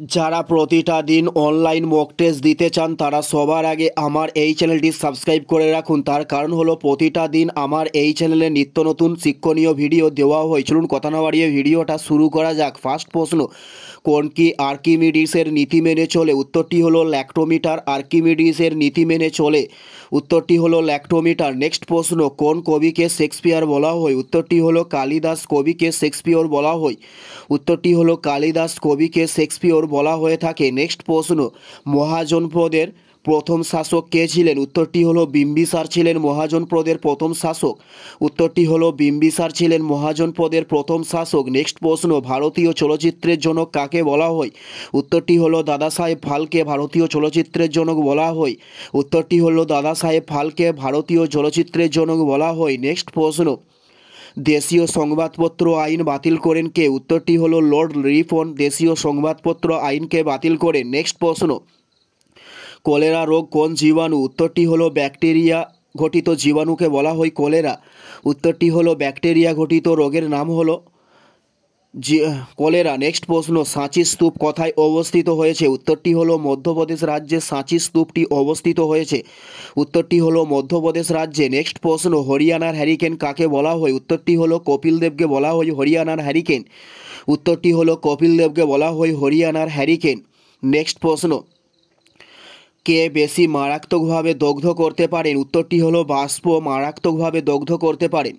যারা প্রতিটা দিন অনলাইন মক টেস্ট দিতে চান তারা সবার আগে আমার এই চ্যানেলটি সাবস্ক্রাইব করে রাখুন। তার কারণ হলো প্রতিটা দিন আমার এই চ্যানেলে নিত্য নতুন শিক্ষণীয় ভিডিও দেওয়া হয়। চলুন কথা না বাড়িয়ে ভিডিওটা শুরু করা যাক। ফার্স্ট প্রশ্ন, কোনটি আর্কিমিডিসের নীতি মেনে চলে? উত্তরটি হলো ল্যাক্টোমিটার। আর্কিমিডিসের নীতি মেনে চলে, উত্তরটি হলো ল্যাক্টোমিটার। নেক্সট প্রশ্ন, কোন কবিকে শেক্সপিয়ার বলা হয়? উত্তরটি হলো কালিদাস কবিকে শেক্সপিয়র বলা হয়। উত্তরটি হলো কালিদাস কবিকে শেক্সপিয়র বলা হয়ে থাকে। নেক্সট প্রশ্ন, মহাজনপদের প্রথম শাসক কে ছিলেন? উত্তরটি হলো বিম্বিসার ছিলেন মহাজনপদের প্রথম শাসক। উত্তরটি হলো বিম্বিসার ছিলেন মহাজনপদের প্রথম শাসক। নেক্সট প্রশ্ন, ভারতীয় চলচ্চিত্রের জনক কাকে বলা হয়? উত্তরটি হলো দাদা সাহেব ফালকে ভারতীয় চলচ্চিত্রের জনক বলা হয়। উত্তরটি হলো দাদা সাহেব ফালকে ভারতীয় চলচ্চিত্রের জনক বলা হয়। নেক্সট প্রশ্ন, দেশীয় সংবাদপত্র আইন বাতিল করেন কে? উত্তরটি হলো লর্ড রিপন দেশীয় সংবাদপত্র আইনকে বাতিল করেন। নেক্সট প্রশ্ন, কলেরা রোগ কোন জীবাণু? উত্তরটি হলো ব্যাকটেরিয়া ঘটিত জীবাণুকে বলা হয় কলেরা। উত্তরটি হলো ব্যাকটেরিয়া ঘটিত রোগের নাম হলো কলেরা। নেক্সট প্রশ্ন, সাঁচি স্তূপ কোথায় অবস্থিত হয়েছে? উত্তরটি হলো মধ্যপ্রদেশ রাজ্যে সাঁচি স্তূপটি অবস্থিত হয়েছে। উত্তরটি হলো মধ্যপ্রদেশ রাজ্যে। নেক্সট প্রশ্ন, হরিয়ানার হ্যারিকেন কাকে বলা হয়? উত্তরটি হলো কপিল দেবকে বলা হয় হরিয়ানার হ্যারিকেন। উত্তরটি হলো কপিল দেবকে বলা হয় হরিয়ানার হ্যারিকেন। নেক্সট প্রশ্ন, কে বেশি মারাত্মকভাবে দগ্ধ করতে পারেন? উত্তরটি হলো বাষ্প মারাত্মকভাবে দগ্ধ করতে পারেন।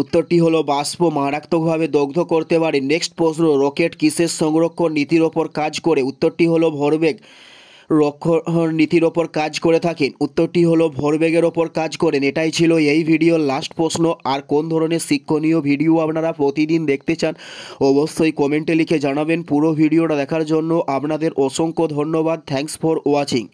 উত্তরটি হলো বাষ্প মারাত্মকভাবে দগ্ধ করতে পারেন। নেক্সট প্রশ্ন, রকেট কিসের সংরক্ষণ নীতির ওপর কাজ করে? উত্তরটি হলো ভরবেগ রক্ষণ নীতির ওপর কাজ করে থাকেন। উত্তরটি হলো ভরবেগের ওপর কাজ করেন। এটাই ছিল এই ভিডিওর লাস্ট প্রশ্ন। আর কোন ধরনের শিক্ষণীয় ভিডিও আপনারা প্রতিদিন দেখতে চান অবশ্যই কমেন্টে লিখে জানাবেন। পুরো ভিডিওটা দেখার জন্য আপনাদের অসংখ্য ধন্যবাদ। Thanks for watching.